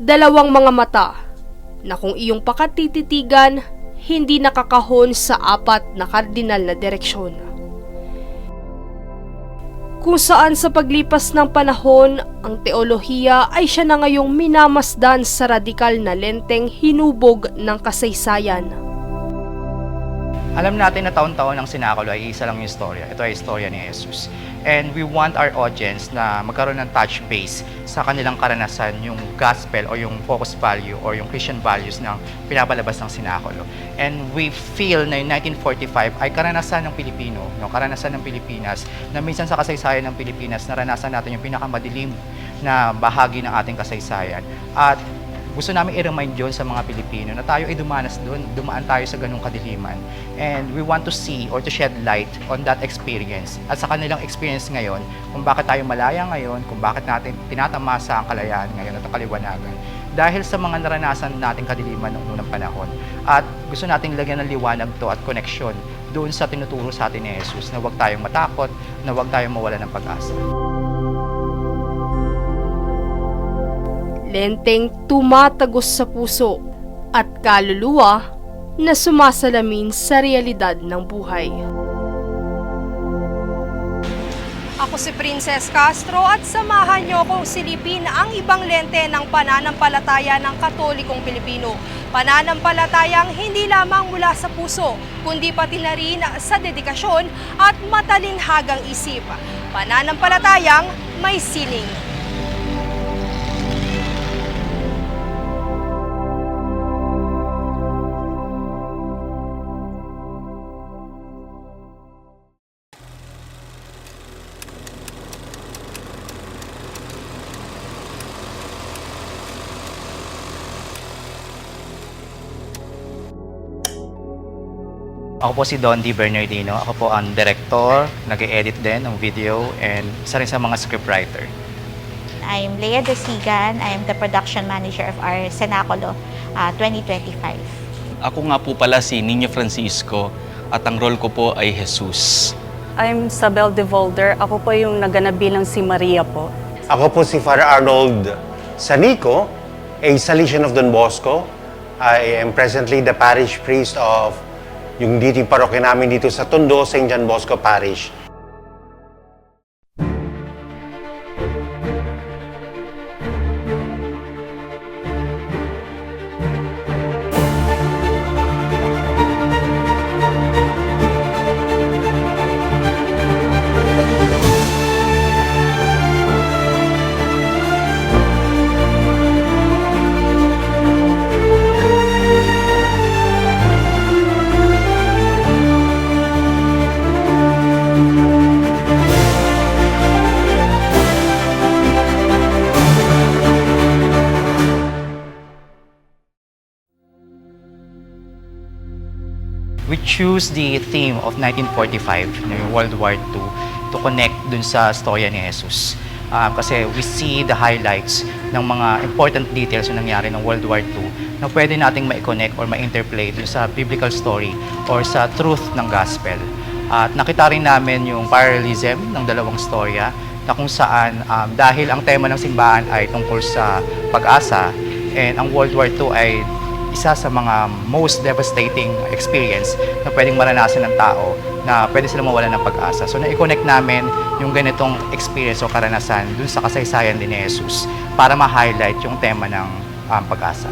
Dalawang mga mata na kung iyong pakatititigan, hindi nakakahon sa apat na kardinal na direksyon. Kung saan sa paglipas ng panahon, ang teolohiya ay siya na ngayong minamasdan sa radikal na lenteng hinubog ng kasaysayan. Alam natin na taon-taon ang sinakulo ay isa lang yung istorya. Ito ay istorya ni Jesus. And we want our audience na magkaroon ng touch base sa kanilang karanasan, yung gospel o yung focus value or yung Christian values ng pinapalabas ng sinakulo. And we feel na yung 1945 ay karanasan ng Pilipino, karanasan ng Pilipinas, na minsan sa kasaysayan ng Pilipinas, naranasan natin yung pinakamadilim na bahagi ng ating kasaysayan. At gusto namin i-remind yun sa mga Pilipino na tayo ay dumanas doon, dumaan tayo sa ganung kadiliman. And we want to see or to shed light on that experience. At sa kanilang experience ngayon, kung bakit tayo malaya ngayon, kun bakit natin tinatamasa ang kalayaan ngayon at ang kaliwanagan. Dahil sa mga naranasan nating kadiliman noong unang panahon. At gusto nating lagyan ng liwanag to at koneksyon doon sa tinuturo sa atin ni Jesus na huwag tayong matakot, na huwag tayong mawala ng pag-asa. Lenteng tumatagos sa puso at kaluluwa na sumasalamin sa realidad ng buhay. Ako si Princess Castro at samahan niyo akong silipin ang ibang lente ng pananampalataya ng Katolikong Pilipino. Pananampalatayang hindi lamang mula sa puso, kundi pati na rin sa dedikasyon at matalinhagang isip. Pananampalatayang may sining. Ako po si Don D. Bernardino. Ako po ang director, nag-edit din ng video, and isa rin sa mga scriptwriter. I'm Lea Desigan. I am the production manager of our Cenaculo 2025. Ako nga po pala si Nino Francisco at ang role ko po ay Jesus. I'm Sabel Devolder. Ako po yung naganap bilang si Maria po. Ako po si Father Arnold Sanico, a Salesian of Don Bosco. I am presently the parish priest of yung dito yung parokya namin dito sa Tondo, St. John Bosco Parish. We choose the theme of 1945, yung World War II, to connect dun sa storya ni Jesus. Kasi we see the highlights ng mga important details na nangyari ng World War II na pwede nating ma-connect or ma-interplay dun sa biblical story or sa truth ng gospel. At nakita rin namin yung parallelism ng dalawang storya na kung saan dahil ang tema ng simbahan ay tungkol sa pag-asa, and ang World War II ay isa sa mga most devastating experience na pwedeng maranasan ng tao na pwede sila mawala ng pag-asa. So na-connect namin yung ganitong experience o karanasan dun sa kasaysayan din ni Jesus para ma-highlight yung tema ng pag-asa.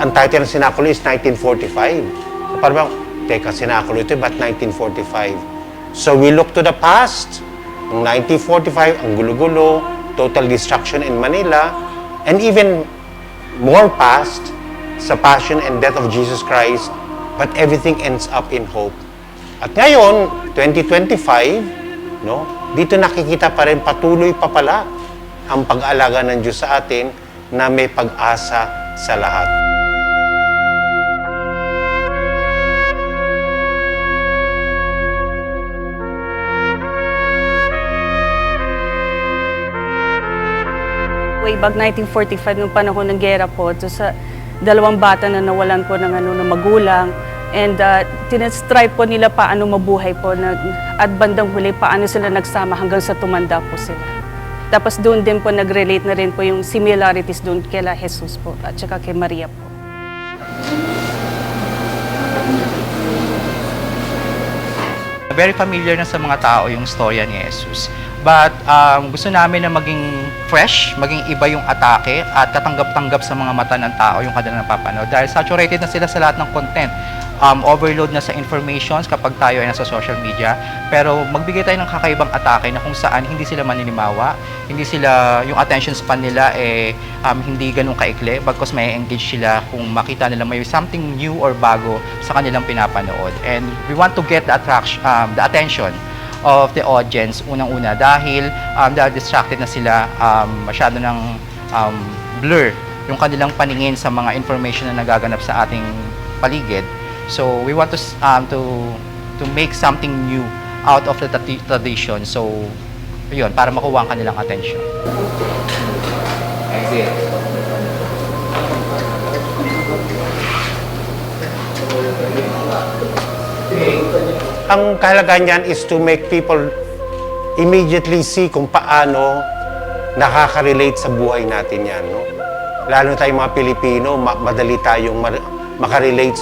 Ang title ng Cenaculo is 1945. So parang, teka, Cenaculo ito, but 1945. So we look to the past. Ang 1945, ang gulo-gulo, total destruction in Manila, and even more past, sa passion and death of Jesus Christ, but everything ends up in hope. At ngayon, 2025, dito nakikita pa rin patuloy pa pala ang pag-aalaga ng Diyos sa atin na may pag-asa sa lahat. Way back 1945, nung panahon ng gera po, sa dalawang bata na nawalan po ng magulang, And tinastrive po nila paano mabuhay po at bandang huli paano sila nagsama hanggang sa tumanda po sila. Tapos doon din po nag-relate na rin po yung similarities doon kila Jesus po at saka kay Maria po. Very familiar na sa mga tao yung storya ni Jesus. But gusto namin na maging fresh, maging iba yung atake at katanggap-tanggap sa mga mata ng tao yung kanilang napapanood. Dahil saturated na sila sa lahat ng content. Overload na sa informations kapag tayo ay nasa social media. Pero magbigay tayo ng kakaibang atake na kung saan hindi sila maninimawa, hindi sila, yung attention span nila hindi ganun kaikli, bagkus may engage sila kung makita nila may something new or bago sa kanilang pinapanood. And we want to get the attention of the audience unang-una dahil distracted na sila, masyado ng blur yung kanilang paningin sa mga information na nagaganap sa ating paligid. So we want to make something new out of the tradition. So yun, para makuha ang kanilang attention. Exit. Ang kahalagaan niyan is to make people immediately see kung paano nakaka-relate sa buhay natin yan. No? Lalo tayong mga Pilipino, madali tayong makarelate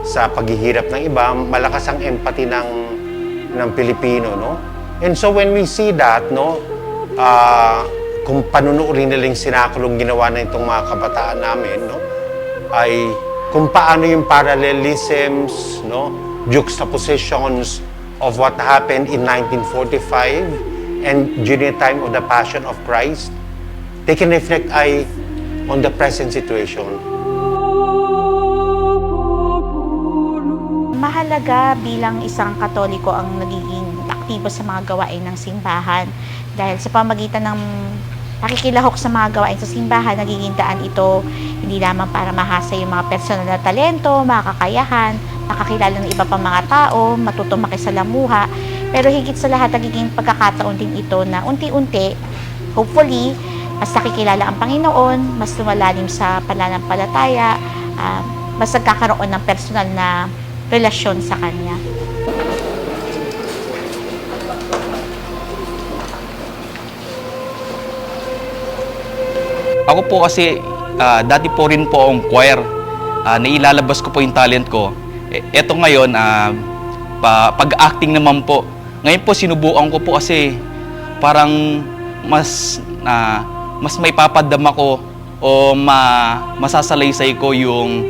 sa paghihirap ng iba, malakas ang empathy ng Pilipino. No? And so when we see that, no, kung panunuorin nila yung sinakulong ginawa na itong mga kabataan namin, no, ay kung paano yung parallelisms, no, juxtapositions of what happened in 1945 and during the time of the Passion of Christ, they can reflect on the present situation. Mahalaga bilang isang Katoliko ang nagiging aktibo sa mga gawain ng simbahan dahil sa pamagitan ng nakikilahok sa mga gawain sa simbahan, nagiging daan ito hindi lamang para mahasa yung mga personal na talento, mga kakayahan, nakakilala ng iba pang mga tao, matutong makisalamuha, pero higit sa lahat nagiging pagkakataon din ito na unti-unti, hopefully, mas nakikilala ang Panginoon, mas lumalalim sa pananampalataya, mas nagkakaroon ng personal na relasyon sa Kanya. Ako po kasi, dati po rin po akong choir. Nailalabas ko po yung talent ko. Eto ngayon, pag-acting naman po. Ngayon po, sinubukan ko po kasi parang mas may papadama ko o masasalaysay ko yung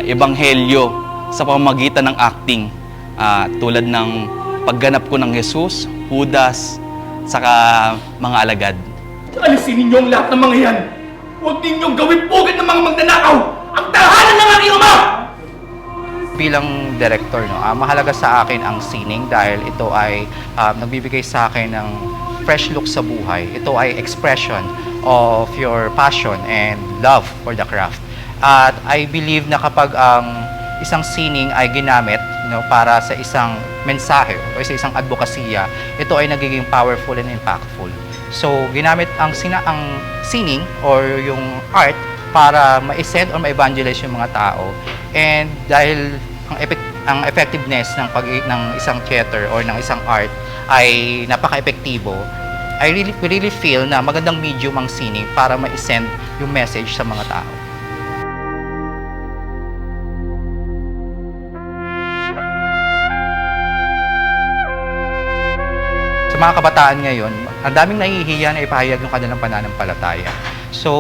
ebanghelyo sa pamamagitan ng acting. Tulad ng pagganap ko ng Jesus, Judas, saka mga alagad. Alisin ninyo ang lahat ng mga yan! Huwag ninyong gawin pugad ng mga magnanakaw! Ang tahanan ng aking ama! Bilang director, no, mahalaga sa akin ang scening dahil ito ay nagbibigay sa akin ng fresh look sa buhay. Ito ay expression of your passion and love for the craft. At I believe na kapag isang scening ay ginamit, no, para sa isang mensahe o sa isang advokasya, ito ay nagiging powerful and impactful. So, ginamit ang scening or yung art para ma-send or ma-evangelize yung mga tao. And dahil ang effectiveness ng isang theater or ng isang art ay napaka-epektibo, I really feel na magandang medium ang scening para ma-send yung message sa mga tao. Sa mga kabataan ngayon, ang daming nahihiya na ipahayag yung kanilang pananampalataya. So,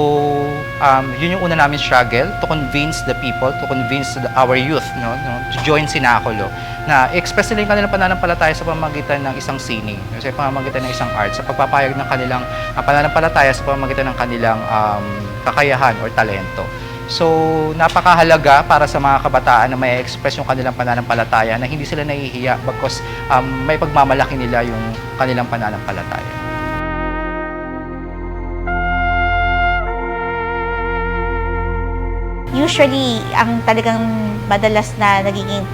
yun yung una namin struggle to convince the people, to convince our youth, no, to join Sinakulo, na express nila yung kanilang pananampalataya sa pamamagitan ng isang sining, sa pamamagitan ng isang art, sa pagpapahayag ng kanilang pananampalataya sa pamamagitan ng kanilang kakayahan or talento. So, napakahalaga para sa mga kabataan na may express yung kanilang pananampalataya na hindi sila nahihiya because may pagmamalaki nila yung kanilang pananampalataya. Usually, ang talagang madalas na nagiging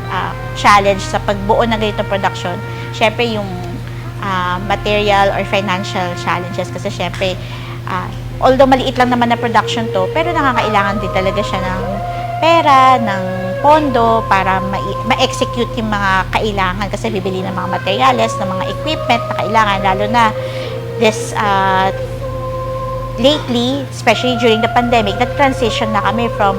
challenge sa pagbuo ng ganitong production, syempre yung material or financial challenges kasi syempre although maliit lang naman na production to, pero nangangailangan din talaga siya ng pera, ng pondo para ma-execute yung mga kailangan kasi bibili ng mga materyales, ng mga equipment na kailangan, lalo na this lately, especially during the pandemic, nag-transition na kami from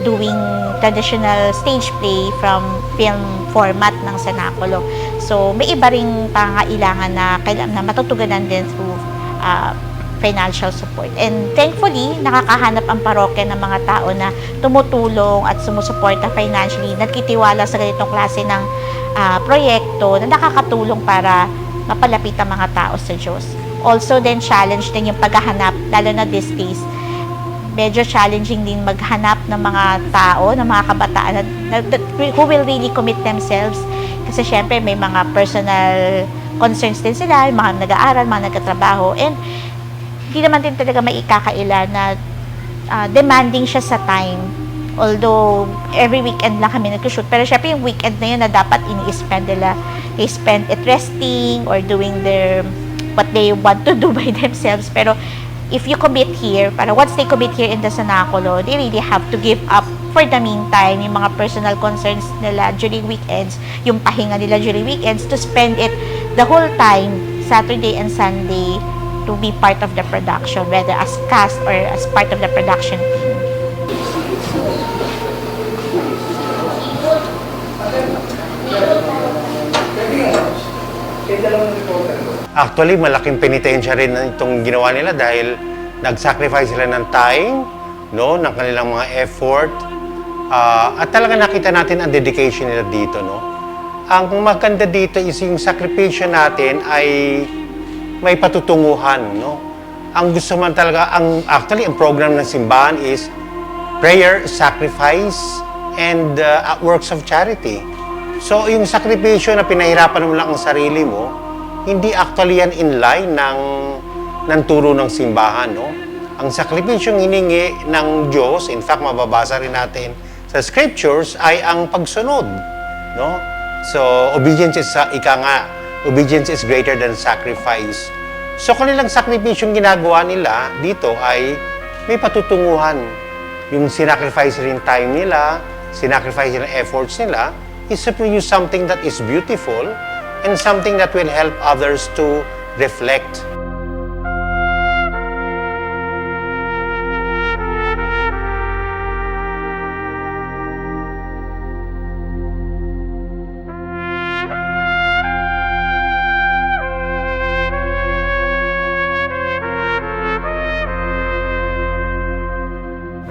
doing traditional stage play from film format ng Cenaculo. So, may iba ring pangailangan na matutugunan din through financial support. And thankfully, nakakahanap ang parokya ng mga tao na tumutulong at sumusuporta financially, nagkitiwala sa ganitong klase ng proyekto na nakakatulong para mapalapit ang mga tao sa Diyos. Also, then challenge din yung paghahanap, lalo na these days. Medyo challenging din maghanap ng mga tao, ng mga kabataan who will really commit themselves. Kasi syempre, may mga personal concerns din sila, mga nag-aaral, mga nagkatrabaho. And hindi naman din talaga maikakaila na demanding siya sa time. Although, every weekend lang kami nag-shoot. Pero syempre, yung weekend na yun na dapat ini-spend nila. They spend it resting or doing what they want to do by themselves. Pero, if you commit here, once they commit here in the Cenaculo, they really have to give up for the meantime yung mga personal concerns nila during weekends, yung pahinga nila during weekends, to spend it the whole time, Saturday and Sunday, to be part of the production, whether as cast or as part of the production team. Actually, malaking penitensya rin itong ginawa nila dahil nag-sacrifice sila ng time, no, ng kanilang mga effort. At talaga nakita natin ang dedication nila dito, no. Ang maganda dito is yung sakripisyo natin ay may patutunguhan, no. Ang gusto man talaga, actually, ang program ng simbahan is prayer, sacrifice, and works of charity. So, yung sakripisyo na pinahirapan mo lang ang sarili mo, hindi actually yan in line ng turo ng simbahan, no? Ang sakripisyong hiningi ng Diyos, in fact, mababasa rin natin sa scriptures, ay ang pagsunod, no? So, obedience is greater than sacrifice. So, kanilang sakripisyong ginagawa nila dito ay may patutunguhan. Yung sinacrifice rin time nila, sinacrifice rin efforts nila, is to produce something that is beautiful and something that will help others to reflect.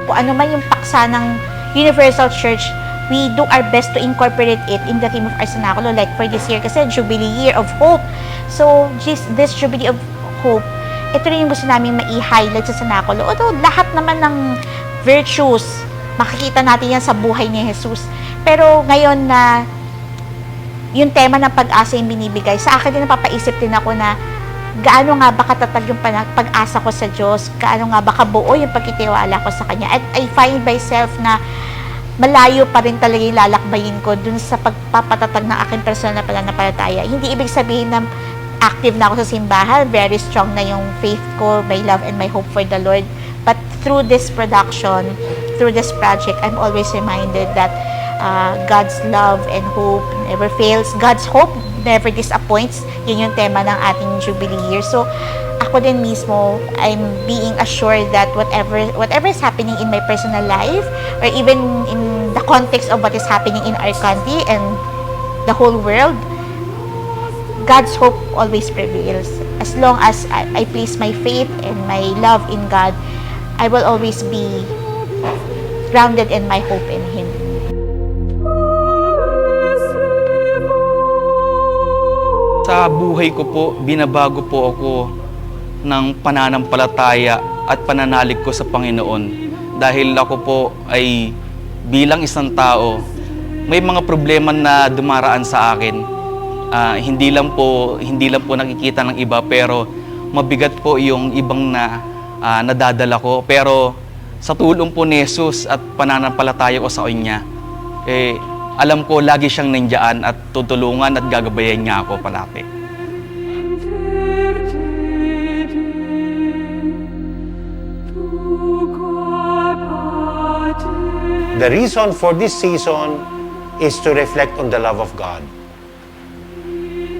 Kung ano man yung paksa ng Universal Church, we do our best to incorporate it in the theme of our Cenaculo. Like for this year, kasi Jubilee Year of Hope. So, this Jubilee of Hope, ito rin yung gusto namin mai-highlight sa Cenaculo. Although, lahat naman ng virtues, makikita natin yan sa buhay ni Jesus. Pero ngayon na yung tema ng pag-asa yung binibigay, sa akin din napapaisip din ako na gaano nga ba katatag yung pag-asa ko sa Diyos, gaano nga ba kabuo yung pagkitiwala ko sa Kanya. At I find myself na malayo pa rin talaga yung lalakbayin ko dun sa pagpapatatag ng aking personal na pananampalataya. Hindi ibig sabihin na active na ako sa simbahan, very strong na yung faith ko, my love and my hope for the Lord. But through this production, through this project, I'm always reminded that God's love and hope never fails. God's hope never disappoints. Yun yung tema ng ating Jubilee year. So, ako din mismo, I'm being assured that whatever is happening in my personal life, or even in the context of what is happening in our country and the whole world, God's hope always prevails. As long as I place my faith and my love in God, I will always be grounded in my hope in Him. Sa buhay ko po, binabago po ako ng pananampalataya at pananalig ko sa Panginoon. Dahil ako po ay bilang isang tao, may mga problema na dumaraan sa akin. Hindi lang po nakikita ng iba, pero mabigat po yung ibang nadadala ko. Pero sa tulong po ni Jesus at pananampalataya ko sa Kanya, alam ko lagi siyang nandiyan at tutulungan at gagabayan niya ako palagi. the reason for this season is to reflect on the love of God.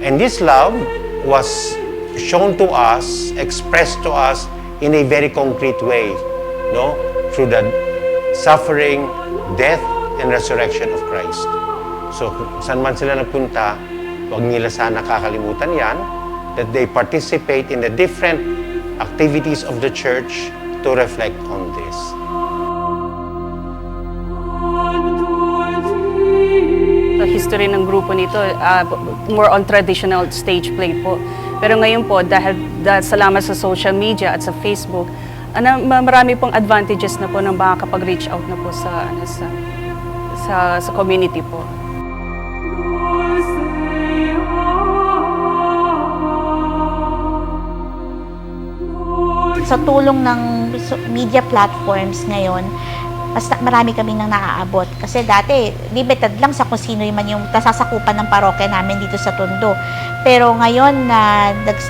And this love was shown to us, expressed to us in a very concrete way, no? Through the suffering, death, and resurrection of Christ. So, saan man sila nagpunta, huwag nila sana kakalimutan yan, that they participate in the different activities of the church to reflect on this. Sa history ng grupo nito, more on traditional stage play po. Pero ngayon po, dahil salamat sa social media at sa Facebook, marami pong advantages na po ng makakapag-reach out na po sa community po. Sa tulong ng media platforms ngayon, basta marami kami nang naaabot. Kasi dati, limited lang sa kung sino man yung nasasakupan ng parokya namin dito sa Tondo. Pero ngayon,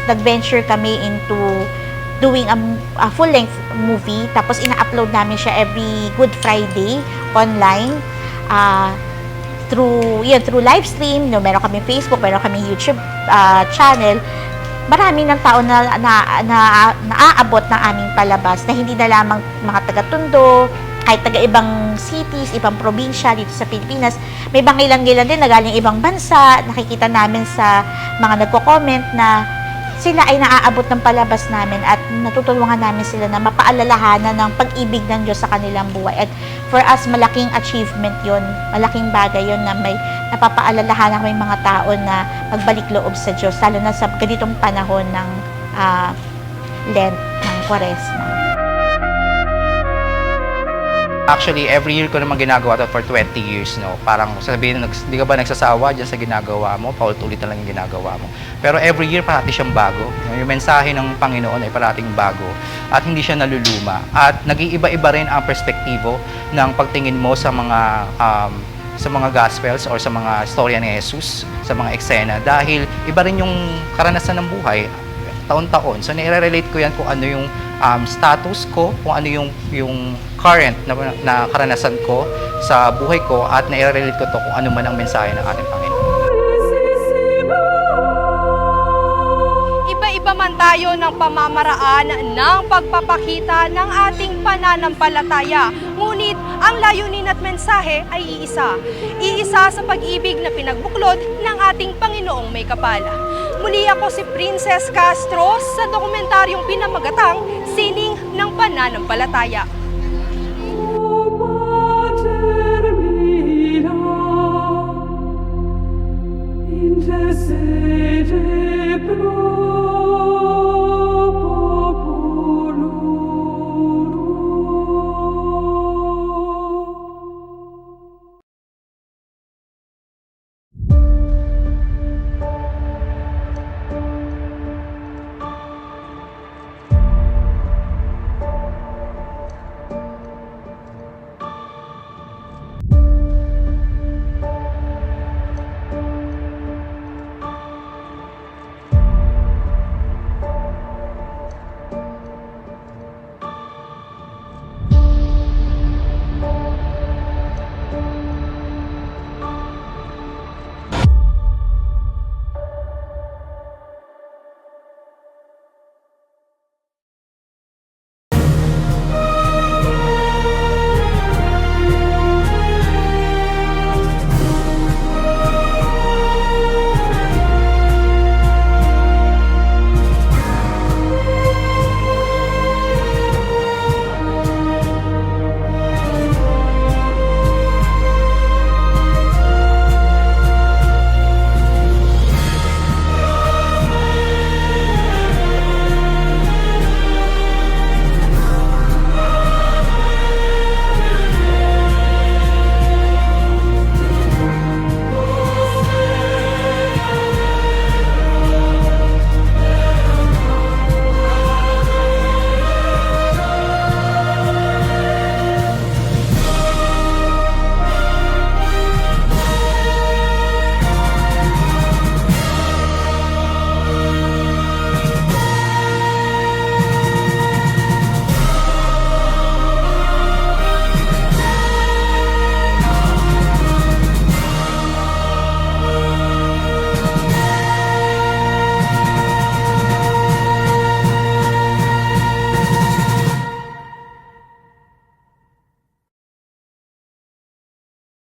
nag-venture kami into doing a full-length movie. Tapos ina-upload namin siya every Good Friday online. Through live stream, no, meron kami Facebook, meron kami YouTube channel. Marami ng tao na naaabot ng aming palabas na hindi na lamang mga taga-Tondo, kahit taga-ibang cities, ibang probinsya dito sa Pilipinas. May bangilan-gilan din na galing ibang bansa. Nakikita namin sa mga nagko-comment na sila ay naaabot ng palabas namin at natutulungan namin sila na mapaalalahanan ng pag-ibig ng Diyos sa kanilang buhay. At for us, malaking achievement yon, malaking bagay yon na may napapaalalahanan ng mga tao na magbalik loob sa Diyos, lalo na sa ganitong panahon ng Lent, ng Kwaresma. Actually, every year ko naman ginagawa ito for 20 years, no? Parang sabihin, di ka ba nagsasawa dyan sa ginagawa mo? Paulit-ulit na lang yung ginagawa mo. Pero every year, parati siyang bago. Yung mensahe ng Panginoon ay parating bago. At hindi siya naluluma. At nag-iiba-iba rin ang perspektibo ng pagtingin mo sa mga gospels or sa mga storya ni Jesus, sa mga eksena. Dahil iba rin yung karanasan ng buhay, taon-taon. So, nire-relate ko yan kung ano yung status ko, kung ano yung current na karanasan ko sa buhay ko at nire-relate ko to kung ano man ang mensahe ng ating Panginoon. Iba-iba man tayo ng pamamaraan ng pagpapakita ng ating pananampalataya. Ngunit ang layunin at mensahe ay iisa. Iisa sa pag-ibig na pinagbuklod ng ating Panginoong may kapala. Muli ako si Princess Castro sa dokumentaryong pinamagatang Sining ng Pananampalataya. Intercede pro